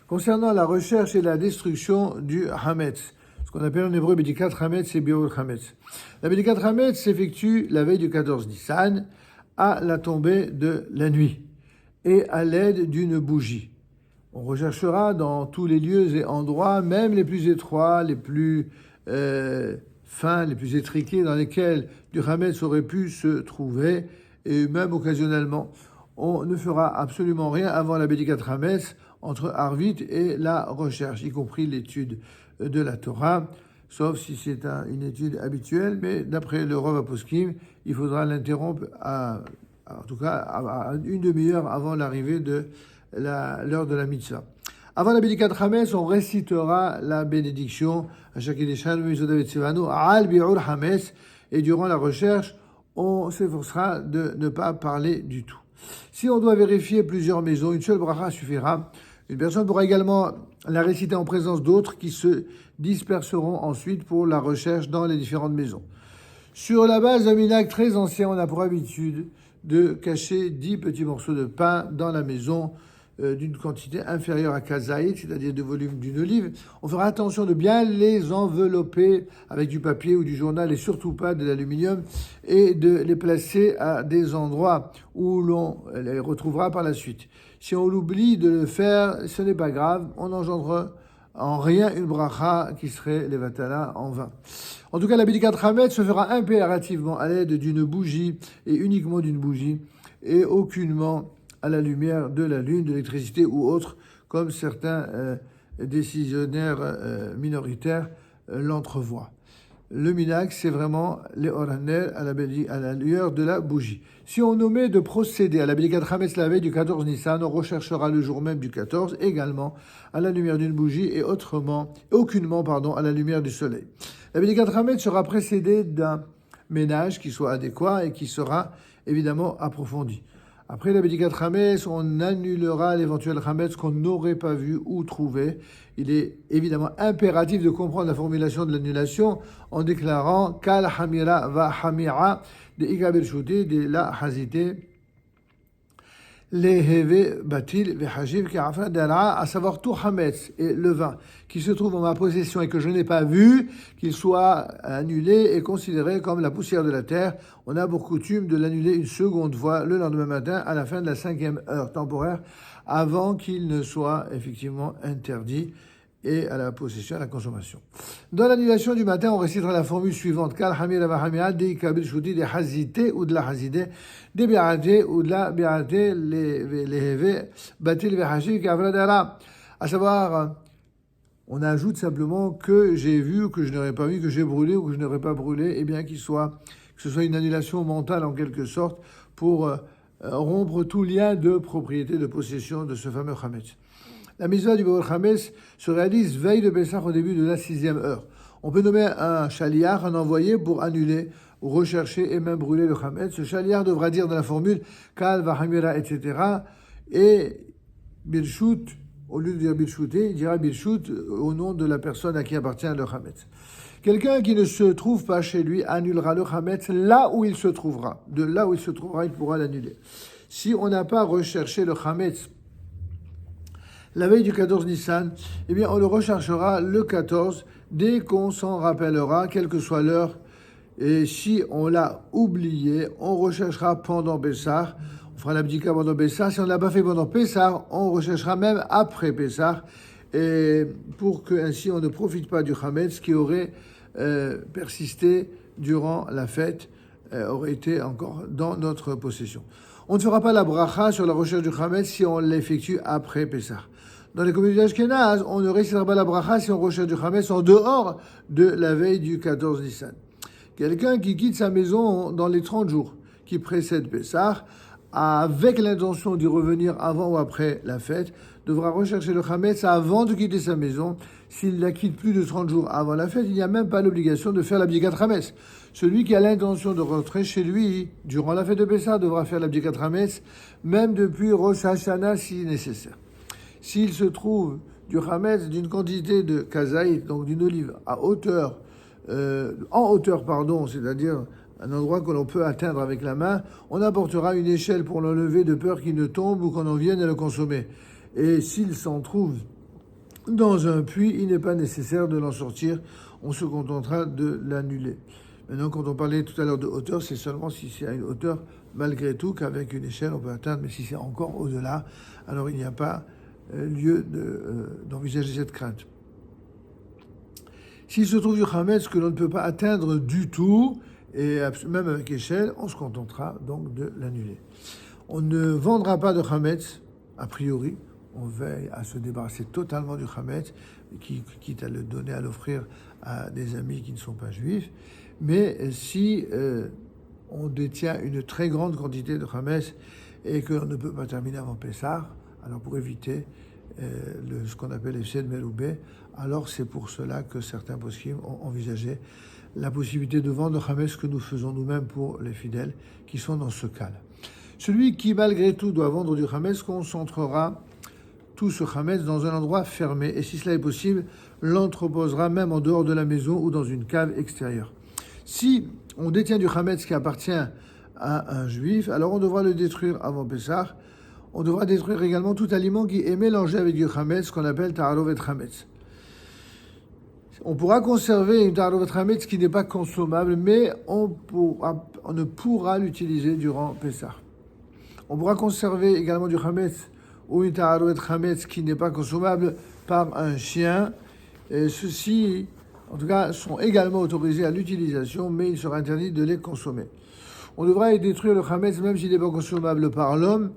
Concernant la recherche et la destruction du Hametz, ce qu'on appelle en hébreu Bédikat Hametz et Biur Hametz. La Bédikat Hametz s'effectue la veille du 14 Nissan à la tombée de la nuit et à l'aide d'une bougie. On recherchera dans tous les lieux et endroits, même les plus étroits, les plus fins, les plus étriqués, dans lesquels du Hametz aurait pu se trouver, et même occasionnellement. On ne fera absolument rien avant la Bédikat Hametz, entre Arvit et la recherche, y compris l'étude de la Torah, sauf si c'est une étude habituelle, mais d'après le Rav Poskim, il faudra l'interrompre en tout cas à une demi-heure avant l'arrivée de l'heure de la mitzvah. Avant la Bédikat Hametz, on récitera la bénédiction à chaque Edeshan, al Biur Hametz, et durant la recherche, on s'efforcera de ne pas parler du tout. Si on doit vérifier plusieurs maisons, une seule bracha suffira. Une personne pourra également la réciter en présence d'autres qui se disperseront ensuite pour la recherche dans les différentes maisons. Sur la base d'un minhag très ancien, on a pour habitude de cacher 10 petits morceaux de pain dans la maison d'une quantité inférieure à kazaït, c'est-à-dire de volume d'une olive. On fera attention de bien les envelopper avec du papier ou du journal et surtout pas de l'aluminium et de les placer à des endroits où l'on les retrouvera par la suite. Si on l'oublie de le faire, ce n'est pas grave, on n'engendre en rien une bracha qui serait levatala en vain. En tout cas, la Bédikat Hametz se fera impérativement à l'aide d'une bougie et uniquement d'une bougie et aucunement à la lumière de la lune, de l'électricité ou autre, comme certains décisionnaires minoritaires l'entrevoient. Le minhag, c'est vraiment les oranel à la lueur de la bougie. Si on omet de procéder à la Bédikat Hametz la veille du 14 Nissan, on recherchera le jour même du 14 également à la lumière d'une bougie et aucunement à la lumière du soleil. La Bédikat Hametz sera précédée d'un ménage qui soit adéquat et qui sera évidemment approfondi. Après la Bédikat Hametz, on annulera l'éventuel Hametz qu'on n'aurait pas vu ou trouvé. Il est évidemment impératif de comprendre la formulation de l'annulation en déclarant Kal Hamira va Hamira de Igabir Shouti de la Hazité Leheve Batil Vehajiv Karafa Dara, à savoir tout Hametz et le vin qui se trouve en ma possession et que je n'ai pas vu, qu'il soit annulé et considéré comme la poussière de la terre. On a pour coutume de l'annuler une seconde fois le lendemain matin à la fin de la 5e heure temporaire avant qu'il ne soit effectivement interdit et à la possession, à la consommation. Dans l'annulation du matin, on récitera la formule suivante. Kal hamir avahamia de kabir shuti de hazité ou de la hazide, de bi'ate ou de la bi'ate leheve batil vehashi kavradara. À savoir, on ajoute simplement que j'ai vu, ou que je n'aurais pas vu, que j'ai brûlé ou que je n'aurais pas brûlé, et bien que ce soit une annulation mentale en quelque sorte pour rompre tout lien de propriété, de possession de ce fameux Hametz. La mitzvah du Biur Hametz se réalise veille de Pessah au début de la 6e heure. On peut nommer un shaliach, un envoyé, pour annuler, ou rechercher et même brûler le Hametz. Ce shaliach devra dire dans la formule Kal Vahamira, etc. Et Birshut, au lieu de dire Birshouté, il dira Birshut au nom de la personne à qui appartient le Hametz. Quelqu'un qui ne se trouve pas chez lui annulera le Hametz là où il se trouvera. De là où il se trouvera, il pourra l'annuler. Si on n'a pas recherché le Hametz la veille du 14 Nissan, eh bien, on le recherchera le 14 dès qu'on s'en rappellera, quelle que soit l'heure. Et si on l'a oublié, on recherchera pendant Pessah. On fera l'abdika pendant Pessah. Si on ne l'a pas fait pendant Pessah, on recherchera même après Pessah. Et pour que ainsi on ne profite pas du Hametz qui aurait persisté durant la fête, aurait été encore dans notre possession. On ne fera pas la bracha sur la recherche du Hametz si on l'effectue après Pessah. Dans les communautés ashkénazes, on ne récitera pas la bracha si on recherche du Hametz en dehors de la veille du 14 Nissan. Quelqu'un qui quitte sa maison dans les 30 jours qui précèdent Pessah, avec l'intention d'y revenir avant ou après la fête, devra rechercher le Hametz avant de quitter sa maison. S'il la quitte plus de 30 jours avant la fête, il n'y a même pas l'obligation de faire l'abdikat Hametz. Celui qui a l'intention de rentrer chez lui durant la fête de Pessah devra faire l'abdikat Hametz, même depuis Rosh Hashanah si nécessaire. S'il se trouve du Hametz d'une quantité de kazaït, donc d'une olive, en hauteur, c'est-à-dire un endroit que l'on peut atteindre avec la main, on apportera une échelle pour l'enlever de peur qu'il ne tombe ou qu'on en vienne à le consommer. Et s'il s'en trouve dans un puits, il n'est pas nécessaire de l'en sortir, on se contentera de l'annuler. Maintenant, quand on parlait tout à l'heure de hauteur, c'est seulement si c'est à une hauteur, malgré tout, qu'avec une échelle, on peut atteindre, mais si c'est encore au-delà, alors il n'y a pas lieu d'envisager cette crainte. S'il se trouve du Hametz que l'on ne peut pas atteindre du tout, et même avec échelle, on se contentera donc de l'annuler. On ne vendra pas de Hametz, a priori. On veille à se débarrasser totalement du Hametz, quitte à le donner, à l'offrir à des amis qui ne sont pas juifs. Mais si on détient une très grande quantité de Hametz et que l'on ne peut pas terminer avant Pessah, alors pour éviter ce qu'on appelle l'Efsed Meroubé, alors c'est pour cela que certains poskim ont envisagé la possibilité de vendre le Hametz que nous faisons nous-mêmes pour les fidèles qui sont dans ce cas-là. Celui qui, malgré tout, doit vendre du Hametz concentrera tout ce Hametz dans un endroit fermé et, si cela est possible, l'entreposera même en dehors de la maison ou dans une cave extérieure. Si on détient du Hametz qui appartient à un juif, alors on devra le détruire avant Pessah. On devra détruire également tout aliment qui est mélangé avec du Hametz, qu'on appelle Ta'arovet Hametz. On pourra conserver une Ta'arovet Hametz qui n'est pas consommable, mais on ne pourra l'utiliser durant Pessah. On pourra conserver également du Hametz ou une Ta'arovet Hametz qui n'est pas consommable par un chien. Et ceux-ci, en tout cas, sont également autorisés à l'utilisation, mais il sera interdit de les consommer. On devra détruire le Hametz même s'il n'est pas consommable par l'homme.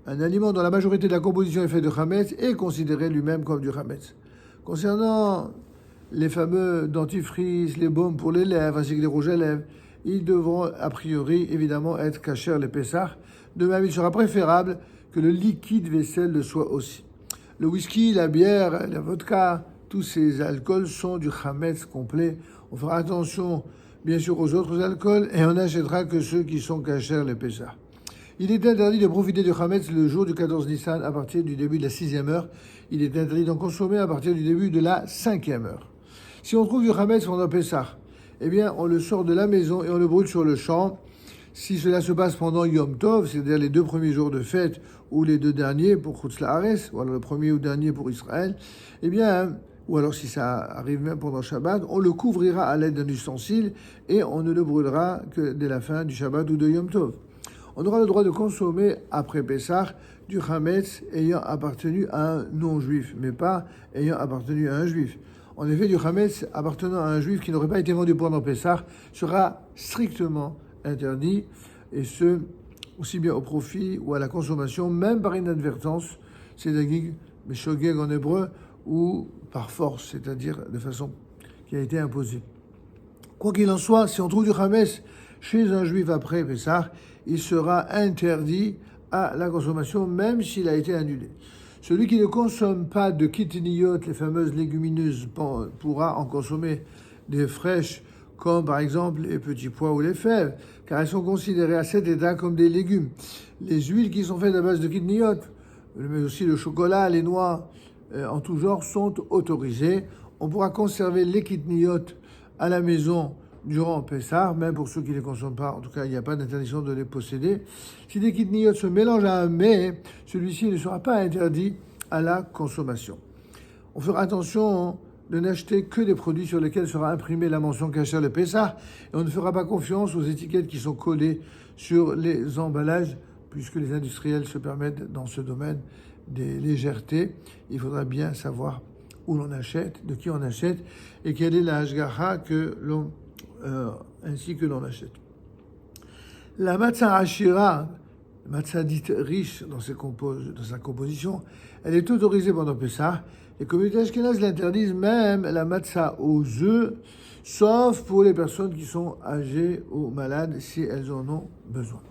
Un aliment dont la majorité de la composition est faite de Hametz est considéré lui-même comme du Hametz. Concernant les fameux dentifrices, les baumes pour les lèvres, ainsi que les rouges à lèvres, ils devront a priori évidemment être cachers les Pessah. De même, il sera préférable que le liquide vaisselle le soit aussi. Le whisky, la bière, la vodka, tous ces alcools sont du Hametz complet. On fera attention bien sûr aux autres alcools et on n'achètera que ceux qui sont cachers les Pessah. Il est interdit de profiter du Hametz le jour du 14 Nissan à partir du début de la 6e heure. Il est interdit d'en consommer à partir du début de la 5e heure. Si on trouve du Hametz pendant Pessah, eh bien, on le sort de la maison et on le brûle sur le champ. Si cela se passe pendant Yom Tov, c'est-à-dire les 2 premiers jours de fête ou les 2 derniers pour Chutz La'aretz, ou alors le premier ou dernier pour Israël, eh bien, ou alors si ça arrive même pendant Shabbat, on le couvrira à l'aide d'un ustensile et on ne le brûlera que dès la fin du Shabbat ou de Yom Tov. On aura le droit de consommer après Pessah du Hametz ayant appartenu à un non-juif, mais pas ayant appartenu à un juif. En effet, du Hametz appartenant à un juif qui n'aurait pas été vendu pendant Pessah sera strictement interdit, et ce, aussi bien au profit ou à la consommation, même par inadvertance, c'est dagig, mais shogeg en hébreu, ou par force, c'est-à-dire de façon qui a été imposée. Quoi qu'il en soit, si on trouve du Hametz chez un juif après Pessah, il sera interdit à la consommation, même s'il a été annulé. Celui qui ne consomme pas de kitniyot, les fameuses légumineuses, pourra en consommer des fraîches, comme par exemple les petits pois ou les fèves, car elles sont considérées à cet état comme des légumes. Les huiles qui sont faites à base de kitniyot, mais aussi le chocolat, les noix, en tout genre, sont autorisées. On pourra conserver les kitniyot à la maison durant Pessah, même pour ceux qui ne les consomment pas. En tout cas, il n'y a pas d'interdiction de les posséder. Si des kitniyot se mélangent à un mets, celui-ci ne sera pas interdit à la consommation. On fera attention de n'acheter que des produits sur lesquels sera imprimée la mention kasher le Pessah, et on ne fera pas confiance aux étiquettes qui sont collées sur les emballages, puisque les industriels se permettent dans ce domaine des légèretés. Il faudra bien savoir où l'on achète, de qui on achète, et quelle est la hashgacha ainsi que l'on achète. La matzah ashira, matzah dite riche dans sa composition, elle est autorisée pendant Pessah. Les communautés ashkénazes l'interdisent même la matzah aux œufs, sauf pour les personnes qui sont âgées ou malades si elles en ont besoin.